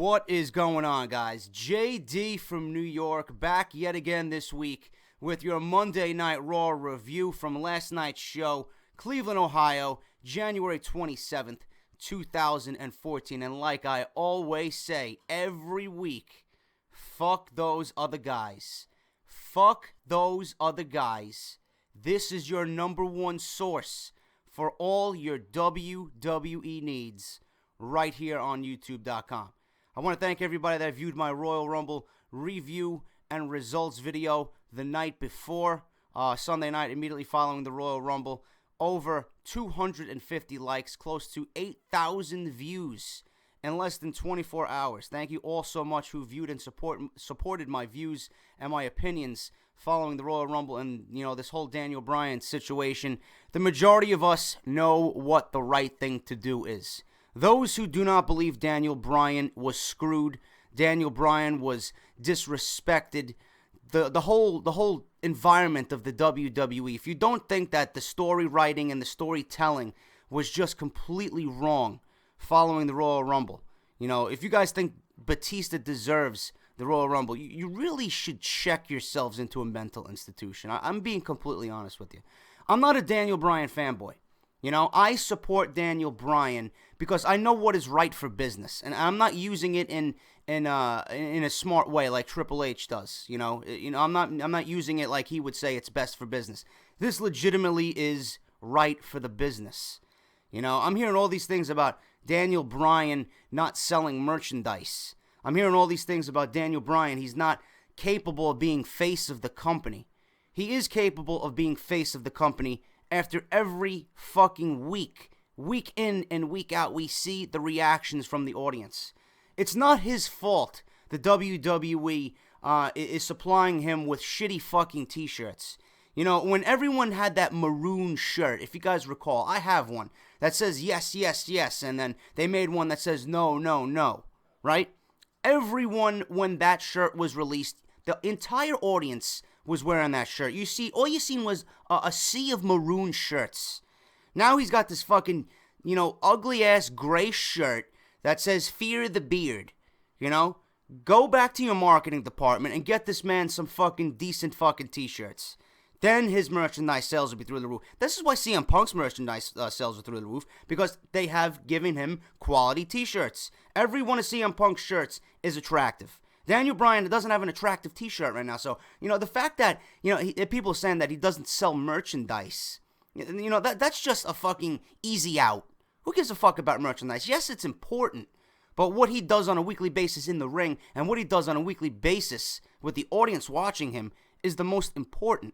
What is going on, guys? JD from New York, back yet again this week with your Monday Night Raw review from last night's show, Cleveland, Ohio, January 27th, 2014. And like I always say every week, fuck those other guys. Fuck those other guys. This is your number one source for all your WWE needs right here on YouTube.com. I want to thank everybody that viewed my Royal Rumble review and results video the night before, Sunday night, immediately following the Royal Rumble. Over 250 likes, close to 8,000 views in less than 24 hours. Thank you all so much who viewed and supported my views and my opinions following the Royal Rumble and, this whole Daniel Bryan situation. The majority of us know what the right thing to do is. Those who do not believe Daniel Bryan was screwed, Daniel Bryan was disrespected, the whole environment of the WWE, if you don't think that the story writing and the storytelling was just completely wrong following the Royal Rumble, if you guys think Batista deserves the Royal Rumble, you really should check yourselves into a mental institution. I'm being completely honest with you. I'm not a Daniel Bryan fanboy. I support Daniel Bryan because I know what is right for business, and I'm not using it in a smart way like Triple H does. I'm not using it like he would say it's best for business. This legitimately is right for the business. I'm hearing all these things about Daniel Bryan not selling merchandise. I'm hearing all these things about Daniel Bryan. He's not capable of being face of the company. He is capable of being face of the company. After every fucking week in and week out, we see the reactions from the audience. It's not his fault the WWE is supplying him with shitty fucking t-shirts. When everyone had that maroon shirt, if you guys recall, I have one that says yes, yes, yes, and then they made one that says no, no, no, right? Everyone, when that shirt was released, the entire audience was wearing that shirt. All you seen was a sea of maroon shirts. Now he's got this fucking, ugly ass gray shirt that says fear the beard. Go back to your marketing department and get this man some fucking decent fucking t-shirts. Then his merchandise sales will be through the roof. This is why CM Punk's merchandise sales are through the roof, because they have given him quality t-shirts. Every one of CM Punk's shirts is attractive. Daniel Bryan doesn't have an attractive t-shirt right now. So, the fact that, people are saying that he doesn't sell merchandise, that's just a fucking easy out. Who gives a fuck about merchandise? Yes, it's important. But what he does on a weekly basis in the ring and what he does on a weekly basis with the audience watching him is the most important.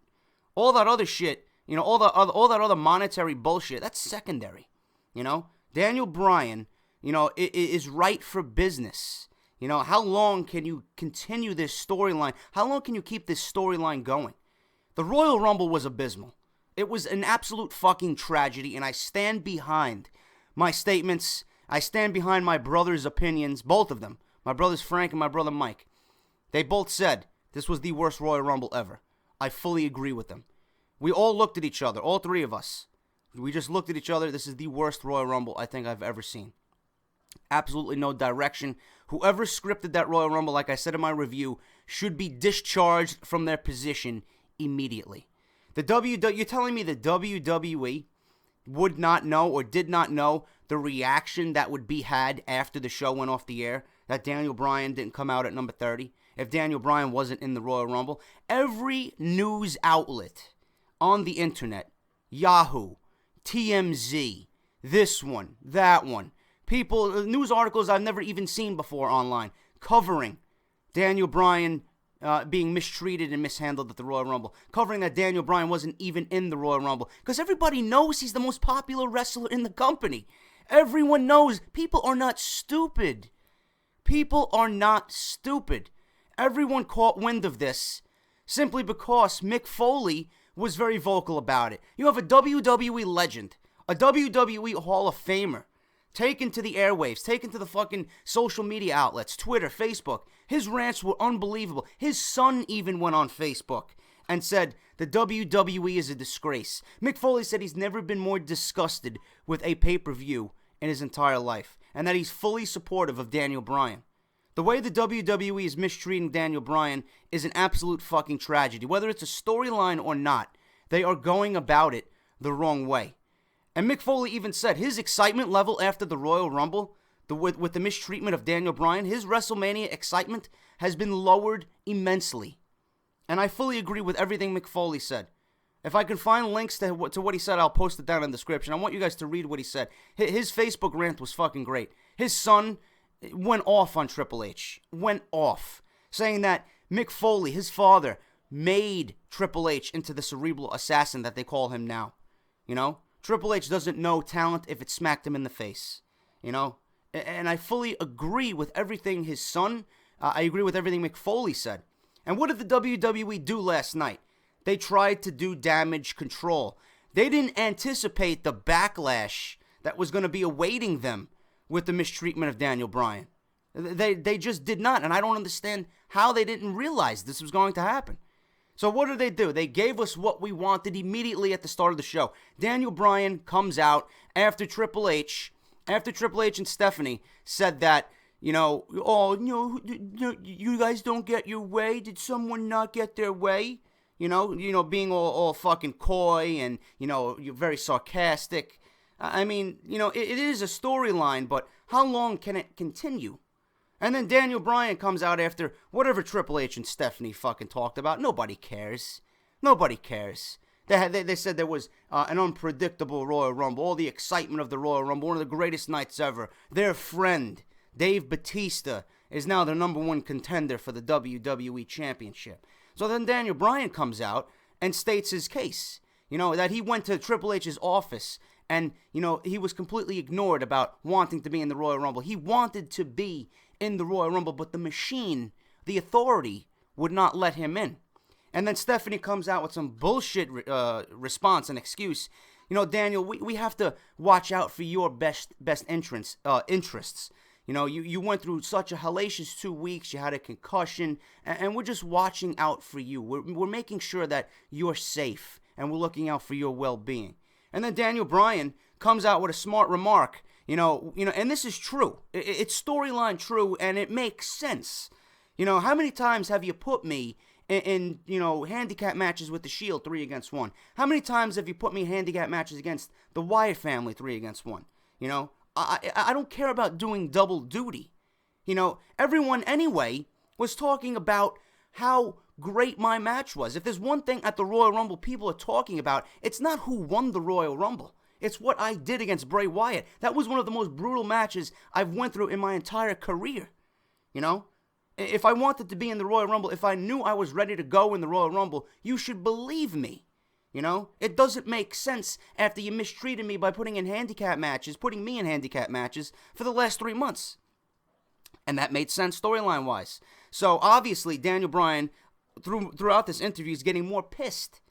All that other shit, all that other monetary bullshit, that's secondary. Daniel Bryan, is right for business. How long can you continue this storyline? How long can you keep this storyline going? The Royal Rumble was abysmal. It was an absolute fucking tragedy, and I stand behind my statements. I stand behind my brother's opinions, both of them. My brothers Frank and my brother Mike. They both said this was the worst Royal Rumble ever. I fully agree with them. We all looked at each other, all three of us. We just looked at each other. This is the worst Royal Rumble I think I've ever seen. Absolutely no direction. Whoever scripted that Royal Rumble, like I said in my review, should be discharged from their position immediately. You're telling me the WWE would not know or did not know the reaction that would be had after the show went off the air, that Daniel Bryan didn't come out at number 30, if Daniel Bryan wasn't in the Royal Rumble? Every news outlet on the internet, Yahoo, TMZ, this one, that one, news articles I've never even seen before online, covering Daniel Bryan being mistreated and mishandled at the Royal Rumble, covering that Daniel Bryan wasn't even in the Royal Rumble, because everybody knows he's the most popular wrestler in the company. Everyone knows. People are not stupid. People are not stupid. Everyone caught wind of this simply because Mick Foley was very vocal about it. You have a WWE legend, a WWE Hall of Famer, taken to the airwaves, taken to the fucking social media outlets, Twitter, Facebook. His rants were unbelievable. His son even went on Facebook and said the WWE is a disgrace. Mick Foley said he's never been more disgusted with a pay-per-view in his entire life, and that he's fully supportive of Daniel Bryan. The way the WWE is mistreating Daniel Bryan is an absolute fucking tragedy. Whether it's a storyline or not, they are going about it the wrong way. And Mick Foley even said his excitement level after the Royal Rumble, with the mistreatment of Daniel Bryan, his WrestleMania excitement has been lowered immensely. And I fully agree with everything Mick Foley said. If I can find links to what he said, I'll post it down in the description. I want you guys to read what he said. His Facebook rant was fucking great. His son went off on Triple H. Went off. Saying that Mick Foley, his father, made Triple H into the cerebral assassin that they call him now. You know? Triple H doesn't know talent if it smacked him in the face. You know? And I fully agree with everything his son, I agree with everything Mick Foley said. And what did the WWE do last night? They tried to do damage control. They didn't anticipate the backlash that was going to be awaiting them with the mistreatment of Daniel Bryan. They just did not, and I don't understand how they didn't realize this was going to happen. So what did they do? They gave us what we wanted immediately at the start of the show. Daniel Bryan comes out after Triple H and Stephanie said that, you know, you guys don't get your way. Did someone not get their way? You know, being all fucking coy and, you know, you're very sarcastic. I mean, you know, it is a storyline, but how long can it continue? And then Daniel Bryan comes out after whatever Triple H and Stephanie fucking talked about. Nobody cares. Nobody cares. They said there was an unpredictable Royal Rumble, all the excitement of the Royal Rumble, one of the greatest nights ever. Their friend, Dave Batista, is now the #1 contender for the WWE Championship. So then Daniel Bryan comes out and states his case. You know, that he went to Triple H's office and, you know, he was completely ignored about wanting to be in the Royal Rumble. He wanted to be in the Royal Rumble, but the machine, the authority, would not let him in. And then Stephanie comes out with some bullshit response and excuse. You know, Daniel, we have to watch out for your best interests. You know, you went through such a hellacious 2 weeks. You had a concussion, and we're just watching out for you. We're making sure that you're safe, and we're looking out for your well-being. And then Daniel Bryan comes out with a smart remark. You know, and this is true. It's storyline true, and it makes sense. You know, how many times have you put me in you know, handicap matches with the Shield 3 against 1? How many times have you put me in handicap matches against the Wyatt family 3 against 1? You know, I don't care about doing double duty. You know, everyone anyway was talking about how great my match was. If there's one thing at the Royal Rumble people are talking about, it's not who won the Royal Rumble. It's what I did against Bray Wyatt. That was one of the most brutal matches I've went through in my entire career. You know? If I wanted to be in the Royal Rumble, if I knew I was ready to go in the Royal Rumble, you should believe me. You know? It doesn't make sense after you mistreated me by putting me in handicap matches for the last 3 months. And that made sense storyline-wise. So, obviously, Daniel Bryan, throughout this interview, is getting more pissed.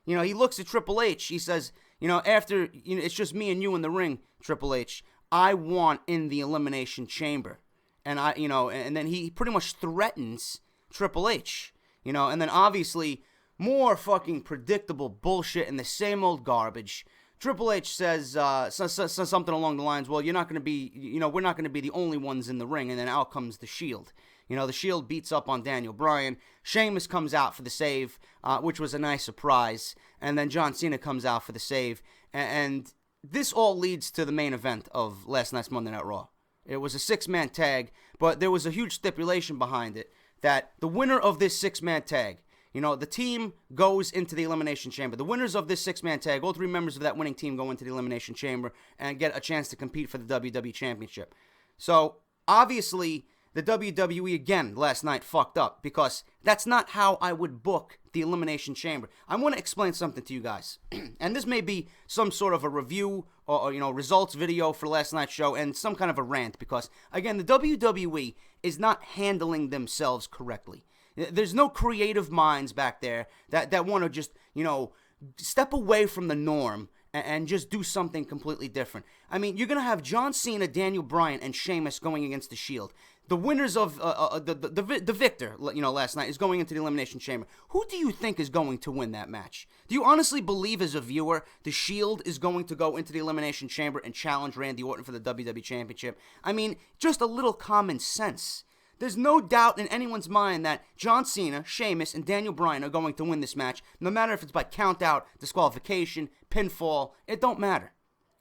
You know, he looks at Triple H. He says, you know, after, you know, it's just me and you in the ring, Triple H, I want in the Elimination Chamber. And and then he pretty much threatens Triple H. You know, and then obviously, more fucking predictable bullshit and the same old garbage. Triple H says something along the lines, well, you're not going to be, you know, we're not going to be the only ones in the ring. And then out comes the Shield. You know, the Shield beats up on Daniel Bryan. Sheamus comes out for the save, which was a nice surprise. And then John Cena comes out for the save. And this all leads to the main event of last night's Monday Night Raw. It was a 6-man tag, but there was a huge stipulation behind it that the winner of this 6-man tag, you know, the team goes into the Elimination Chamber. The winners of this 6-man tag, all 3 members of that winning team go into the Elimination Chamber and get a chance to compete for the WWE Championship. So, obviously, the WWE, again, last night fucked up because that's not how I would book the Elimination Chamber. I want to explain something to you guys. And this may be some sort of a review or, you know, results video for last night's show and some kind of a rant because, again, the WWE is not handling themselves correctly. There's no creative minds back there that want to just, you know, step away from the norm and just do something completely different. I mean, you're going to have John Cena, Daniel Bryan, and Sheamus going against the Shield. The winners of the victor, you know, last night is going into the Elimination Chamber. Who do you think is going to win that match? Do you honestly believe as a viewer the Shield is going to go into the Elimination Chamber and challenge Randy Orton for the WWE Championship? I mean, just a little common sense. There's no doubt in anyone's mind that John Cena, Sheamus, and Daniel Bryan are going to win this match, no matter if it's by count-out, disqualification, pinfall, it don't matter.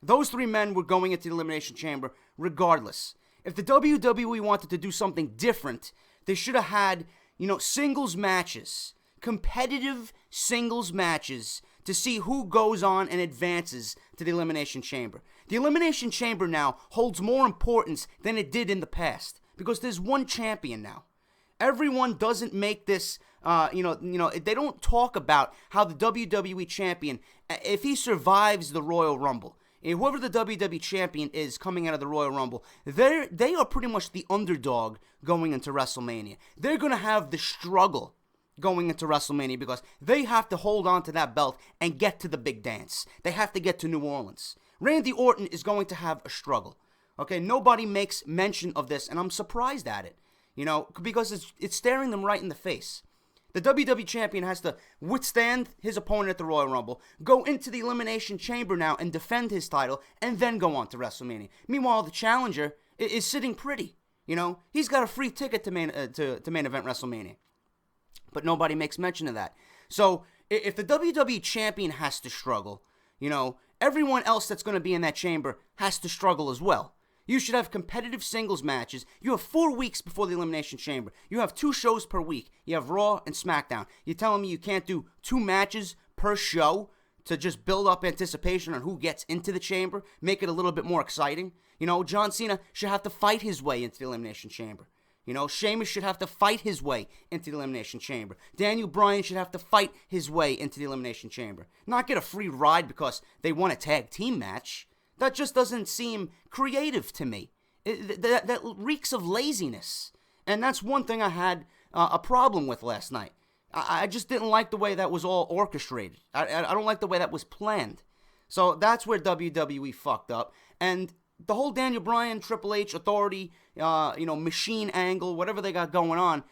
Those three men were going into the Elimination Chamber regardless. If the WWE wanted to do something different, they should have had, singles matches, competitive singles matches to see who goes on and advances to the Elimination Chamber. The Elimination Chamber now holds more importance than it did in the past because there's one champion now. Everyone doesn't make this, they don't talk about how the WWE champion, if he survives the Royal Rumble, whoever the WWE champion is coming out of the Royal Rumble, they are pretty much the underdog going into WrestleMania. They're going to have the struggle going into WrestleMania because they have to hold on to that belt and get to the big dance. They have to get to New Orleans. Randy Orton is going to have a struggle. Okay, nobody makes mention of this, and I'm surprised at it, because it's staring them right in the face. The WWE Champion has to withstand his opponent at the Royal Rumble, go into the Elimination Chamber now and defend his title, and then go on to WrestleMania. Meanwhile, the challenger is sitting pretty. He's got a free ticket to main event WrestleMania. But nobody makes mention of that. So, if the WWE Champion has to struggle, everyone else that's going to be in that chamber has to struggle as well. You should have competitive singles matches. You have 4 weeks before the Elimination Chamber. You have 2 shows per week. You have Raw and SmackDown. You're telling me you can't do 2 matches per show to just build up anticipation on who gets into the chamber, make it a little bit more exciting? John Cena should have to fight his way into the Elimination Chamber. Sheamus should have to fight his way into the Elimination Chamber. Daniel Bryan should have to fight his way into the Elimination Chamber. Not get a free ride because they won a tag team match. That just doesn't seem creative to me. That reeks of laziness. And that's one thing I had a problem with last night. I just didn't like the way that was all orchestrated. I don't like the way that was planned. So that's where WWE fucked up. And the whole Daniel Bryan, Triple H, Authority, machine angle, whatever they got going on,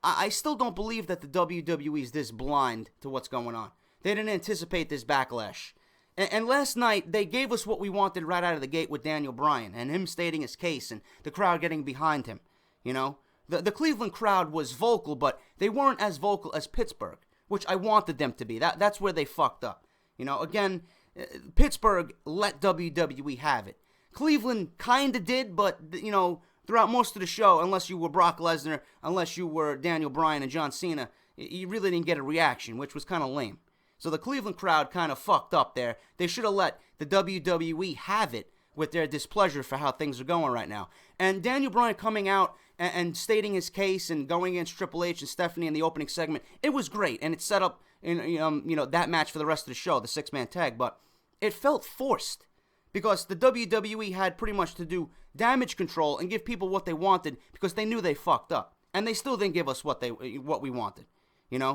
I still don't believe that the WWE is this blind to what's going on. They didn't anticipate this backlash. And last night, they gave us what we wanted right out of the gate with Daniel Bryan and him stating his case and the crowd getting behind him. The Cleveland crowd was vocal, but they weren't as vocal as Pittsburgh, which I wanted them to be. That's where they fucked up. Again, Pittsburgh let WWE have it. Cleveland kind of did, but, throughout most of the show, unless you were Brock Lesnar, unless you were Daniel Bryan and John Cena, you really didn't get a reaction, which was kind of lame. So the Cleveland crowd kind of fucked up there. They should have let the WWE have it with their displeasure for how things are going right now. And Daniel Bryan coming out and stating his case and going against Triple H and Stephanie in the opening segment, it was great. And it set up that match for the rest of the show, the 6-man tag. But it felt forced because the WWE had pretty much to do damage control and give people what they wanted because they knew they fucked up. And they still didn't give us what we wanted.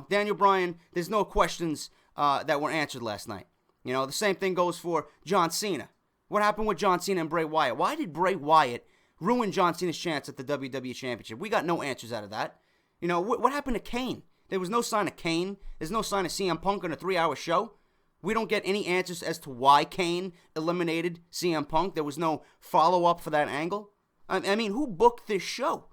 Daniel Bryan, there's no questions that were answered last night. The same thing goes for John Cena. What happened with John Cena and Bray Wyatt? Why did Bray Wyatt ruin John Cena's chance at the WWE Championship? We got no answers out of that. What happened to Kane? There was no sign of Kane. There's no sign of CM Punk on a 3-hour show. We don't get any answers as to why Kane eliminated CM Punk. There was no follow-up for that angle. I mean, who booked this show?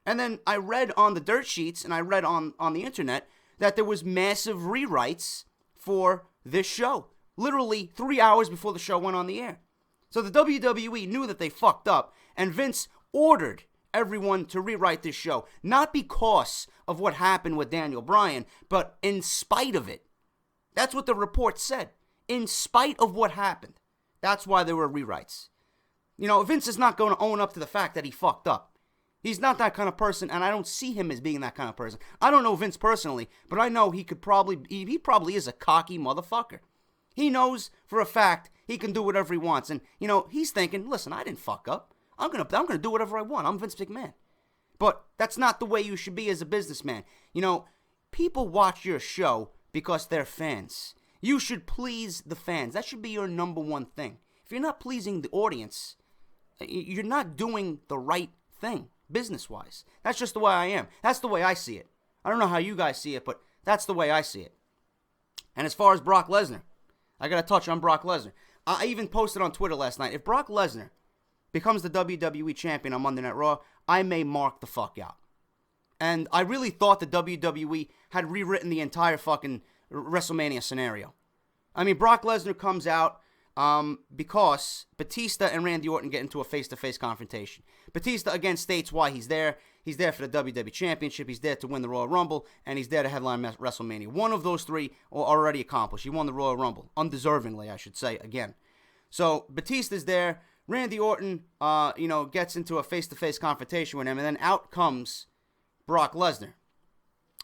And then I read on the dirt sheets and I read on the internet that there was massive rewrites for this show. Literally 3 hours before the show went on the air. So the WWE knew that they fucked up, and Vince ordered everyone to rewrite this show. Not because of what happened with Daniel Bryan, but in spite of it. That's what the report said. In spite of what happened. That's why there were rewrites. Vince is not going to own up to the fact that he fucked up. He's not that kind of person, and I don't see him as being that kind of person. I don't know Vince personally, but I know he probably is a cocky motherfucker. He knows for a fact he can do whatever he wants, and he's thinking, listen, I didn't fuck up. I'm gonna do whatever I want. I'm Vince McMahon. But that's not the way you should be as a businessman. People watch your show because they're fans. You should please the fans. That should be your number one thing. If you're not pleasing the audience, you're not doing the right thing. Business-wise. That's just the way I am. That's the way I see it. I don't know how you guys see it, but that's the way I see it. And as far as Brock Lesnar, I got to touch on Brock Lesnar. I even posted on Twitter last night, if Brock Lesnar becomes the WWE champion on Monday Night Raw, I may mark the fuck out. And I really thought the WWE had rewritten the entire fucking WrestleMania scenario. I mean, Brock Lesnar comes out because Batista and Randy Orton get into a face-to-face confrontation. Batista, again, states why he's there. He's there for the WWE Championship. He's there to win the Royal Rumble. And he's there to headline WrestleMania. One of those three are already accomplished. He won the Royal Rumble. Undeservingly, I should say, again. So, Batista's there. Randy Orton, gets into a face-to-face confrontation with him. And then out comes Brock Lesnar.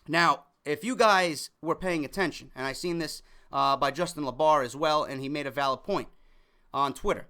Now, if you guys were paying attention, and I seen this by Justin LaBar as well, and he made a valid point on Twitter.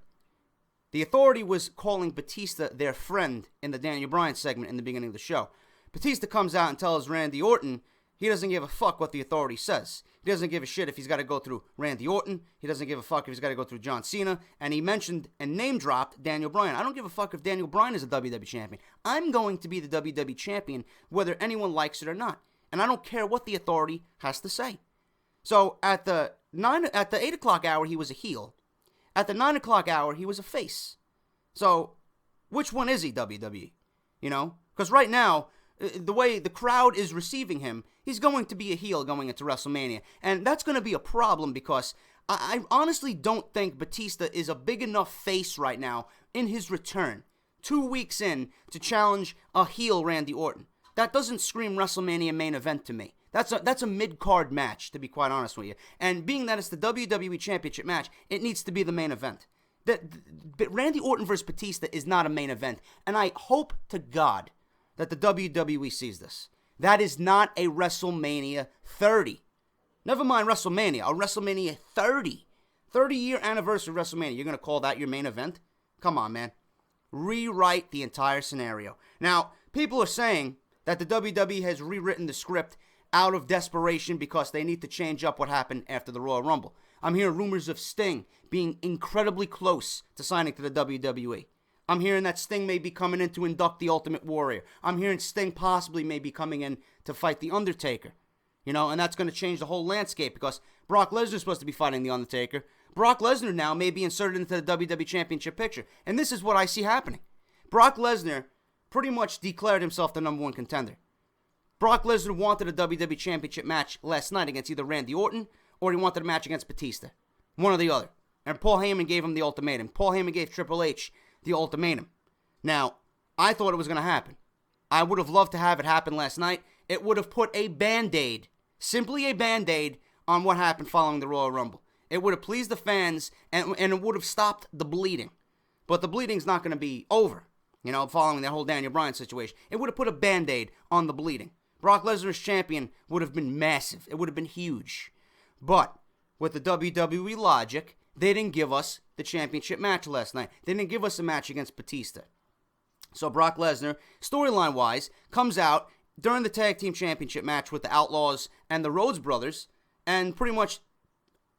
The Authority was calling Batista their friend in the Daniel Bryan segment in the beginning of the show. Batista comes out and tells Randy Orton he doesn't give a fuck what the Authority says. He doesn't give a shit if he's got to go through Randy Orton. He doesn't give a fuck if he's got to go through John Cena. And he mentioned and name-dropped Daniel Bryan. I don't give a fuck if Daniel Bryan is a WWE champion. I'm going to be the WWE champion whether anyone likes it or not. And I don't care what the Authority has to say. So at the 8 o'clock hour, he was a heel. At the 9 o'clock hour, he was a face. So which one is he, WWE? Because right now, the way the crowd is receiving him, he's going to be a heel going into WrestleMania. And that's going to be a problem because I honestly don't think Batista is a big enough face right now in his return, 2 weeks in, to challenge a heel Randy Orton. That doesn't scream WrestleMania main event to me. That's a mid-card match, to be quite honest with you. And being that it's the WWE Championship match, it needs to be the main event. But Randy Orton versus Batista is not a main event. And I hope to God that the WWE sees this. That is not a WrestleMania 30. Never mind WrestleMania, a WrestleMania 30. 30-year anniversary of WrestleMania. You're going to call that your main event? Come on, man. Rewrite the entire scenario. Now, people are saying that the WWE has rewritten the script out of desperation because they need to change up what happened after the Royal Rumble. I'm hearing rumors of Sting being incredibly close to signing to the WWE. I'm hearing that Sting may be coming in to induct the Ultimate Warrior. I'm hearing Sting possibly may be coming in to fight The Undertaker. And that's going to change the whole landscape because Brock Lesnar is supposed to be fighting The Undertaker. Brock Lesnar now may be inserted into the WWE Championship picture. And this is what I see happening. Brock Lesnar pretty much declared himself the number one contender. Brock Lesnar wanted a WWE Championship match last night against either Randy Orton or he wanted a match against Batista. One or the other. And Paul Heyman gave him the ultimatum. Paul Heyman gave Triple H the ultimatum. Now, I thought it was going to happen. I would have loved to have it happen last night. It would have put a Band-Aid, simply a Band-Aid, on what happened following the Royal Rumble. It would have pleased the fans and it would have stopped the bleeding. But the bleeding's not going to be over, following that whole Daniel Bryan situation. It would have put a Band-Aid on the bleeding. Brock Lesnar as champion would have been massive. It would have been huge. But with the WWE logic, they didn't give us the championship match last night. They didn't give us a match against Batista. So Brock Lesnar, storyline-wise, comes out during the tag team championship match with the Outlaws and the Rhodes Brothers and pretty much,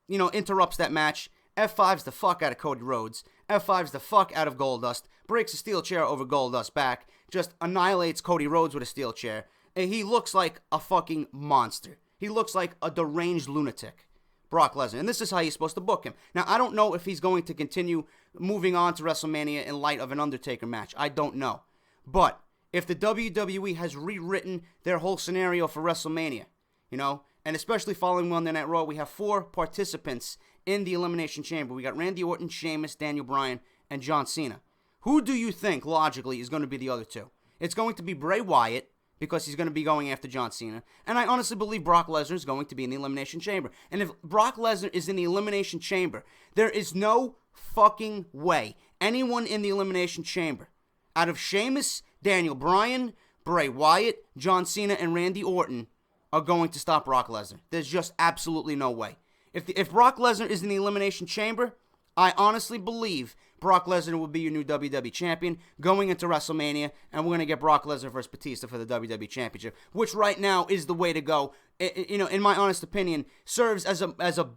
interrupts that match. F5's the fuck out of Cody Rhodes. F5's the fuck out of Goldust. Breaks a steel chair over Goldust's back. Just annihilates Cody Rhodes with a steel chair. And he looks like a fucking monster. He looks like a deranged lunatic, Brock Lesnar. And this is how you're supposed to book him. Now, I don't know if he's going to continue moving on to WrestleMania in light of an Undertaker match. I don't know. But if the WWE has rewritten their whole scenario for WrestleMania, and especially following Monday Night Raw, we have 4 participants in the Elimination Chamber. We got Randy Orton, Sheamus, Daniel Bryan, and John Cena. Who do you think, logically, is going to be the other 2? It's going to be Bray Wyatt, because he's going to be going after John Cena. And I honestly believe Brock Lesnar is going to be in the Elimination Chamber. And if Brock Lesnar is in the Elimination Chamber, there is no fucking way anyone in the Elimination Chamber, out of Sheamus, Daniel Bryan, Bray Wyatt, John Cena, and Randy Orton, are going to stop Brock Lesnar. There's just absolutely no way. If Brock Lesnar is in the Elimination Chamber, I honestly believe Brock Lesnar will be your new WWE champion going into WrestleMania, and we're going to get Brock Lesnar versus Batista for the WWE Championship, which right now is the way to go. In my honest opinion, serves as a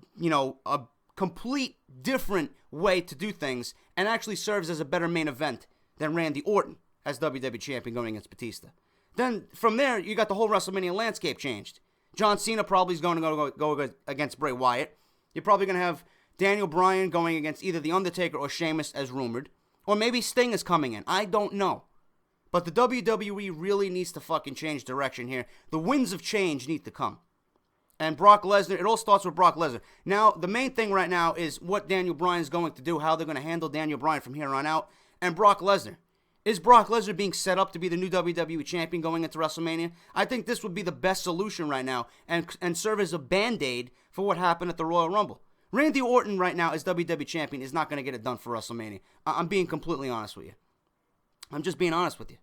complete different way to do things, and actually serves as a better main event than Randy Orton as WWE champion going against Batista. Then from there, you got the whole WrestleMania landscape changed. John Cena probably is going to go against Bray Wyatt. You're probably going to have Daniel Bryan going against either The Undertaker or Sheamus as rumored. Or maybe Sting is coming in. I don't know. But the WWE really needs to fucking change direction here. The winds of change need to come. And Brock Lesnar, it all starts with Brock Lesnar. Now, the main thing right now is what Daniel Bryan is going to do, how they're going to handle Daniel Bryan from here on out, and Brock Lesnar. Is Brock Lesnar being set up to be the new WWE champion going into WrestleMania? I think this would be the best solution right now and serve as a Band-Aid for what happened at the Royal Rumble. Randy Orton right now as WWE champion is not going to get it done for WrestleMania. I'm being completely honest with you. I'm just being honest with you.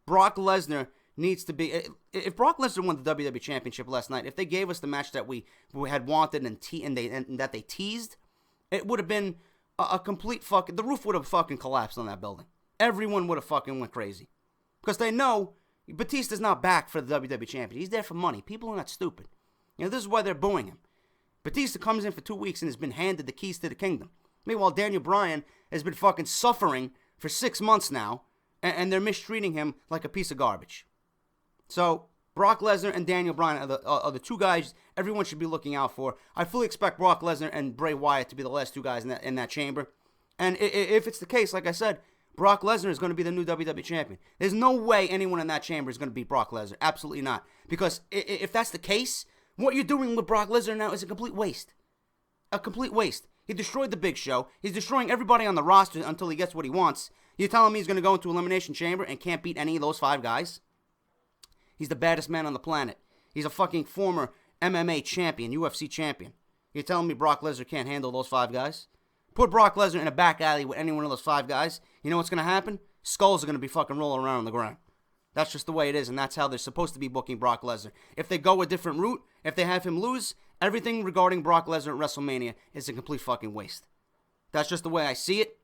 Brock Lesnar needs to be... If Brock Lesnar won the WWE Championship last night, if they gave us the match that we had wanted and that they teased, it would have been a complete fucking... The roof would have fucking collapsed on that building. Everyone would have fucking went crazy. Because they know Batista's not back for the WWE Champion. He's there for money. People are not stupid. You know, this is why they're booing him. Batista comes in for 2 weeks and has been handed the keys to the kingdom. Meanwhile, Daniel Bryan has been fucking suffering for 6 months now, and they're mistreating him like a piece of garbage. So, Brock Lesnar and Daniel Bryan are the two guys everyone should be looking out for. I fully expect Brock Lesnar and Bray Wyatt to be the last two guys in that chamber. And if it's the case, like I said, Brock Lesnar is going to be the new WWE champion. There's no way anyone in that chamber is going to beat Brock Lesnar. Absolutely not. Because if that's the case, what you're doing with Brock Lesnar now is a complete waste. A complete waste. He destroyed the Big Show. He's destroying everybody on the roster until he gets what he wants. You're telling me he's going to go into Elimination Chamber and can't beat any of those 5 guys? He's the baddest man on the planet. He's a fucking former MMA champion, UFC champion. You're telling me Brock Lesnar can't handle those 5 guys? Put Brock Lesnar in a back alley with any one of those 5 guys. You know what's going to happen? Skulls are going to be fucking rolling around on the ground. That's just the way it is, and that's how they're supposed to be booking Brock Lesnar. If they go a different route, if they have him lose, everything regarding Brock Lesnar at WrestleMania is a complete fucking waste. That's just the way I see it.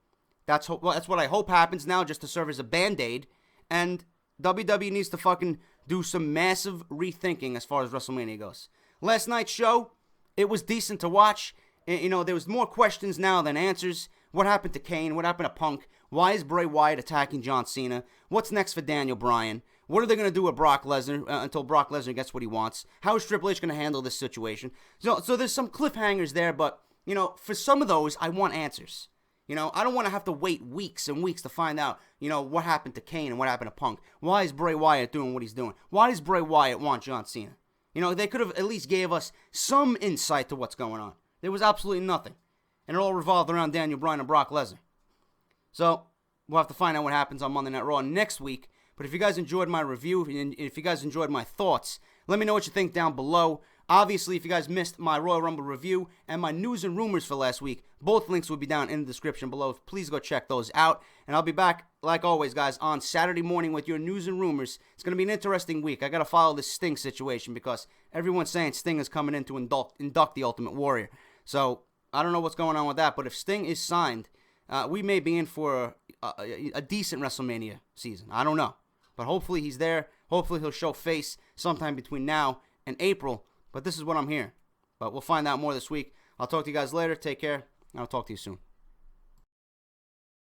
That's what I hope happens now, just to serve as a Band-Aid. And WWE needs to fucking do some massive rethinking as far as WrestleMania goes. Last night's show, it was decent to watch. You know, there was more questions now than answers. What happened to Kane? What happened to Punk? Why is Bray Wyatt attacking John Cena? What's next for Daniel Bryan? What are they going to do with Brock Lesnar until Brock Lesnar gets what he wants? How is Triple H going to handle this situation? So there's some cliffhangers there, but, you know, for some of those, I want answers. You know, I don't want to have to wait weeks and weeks to find out, you know, what happened to Kane and what happened to Punk. Why is Bray Wyatt doing what he's doing? Why does Bray Wyatt want John Cena? You know, they could have at least gave us some insight to what's going on. There was absolutely nothing. And it all revolved around Daniel Bryan and Brock Lesnar. So, we'll have to find out what happens on Monday Night Raw next week. But if you guys enjoyed my review, and if you guys enjoyed my thoughts, let me know what you think down below. Obviously, if you guys missed my Royal Rumble review and my news and rumors for last week, both links will be down in the description below. Please go check those out. And I'll be back, like always, guys, on Saturday morning with your news and rumors. It's going to be an interesting week. I got to follow this Sting situation because everyone's saying Sting is coming in to induct the Ultimate Warrior. So, I don't know what's going on with that, but if Sting is signed, we may be in for a decent WrestleMania season. I don't know. But hopefully he's there. Hopefully he'll show face sometime between now and April. But this is what I'm hearing. But we'll find out more this week. I'll talk to you guys later. Take care. And I'll talk to you soon.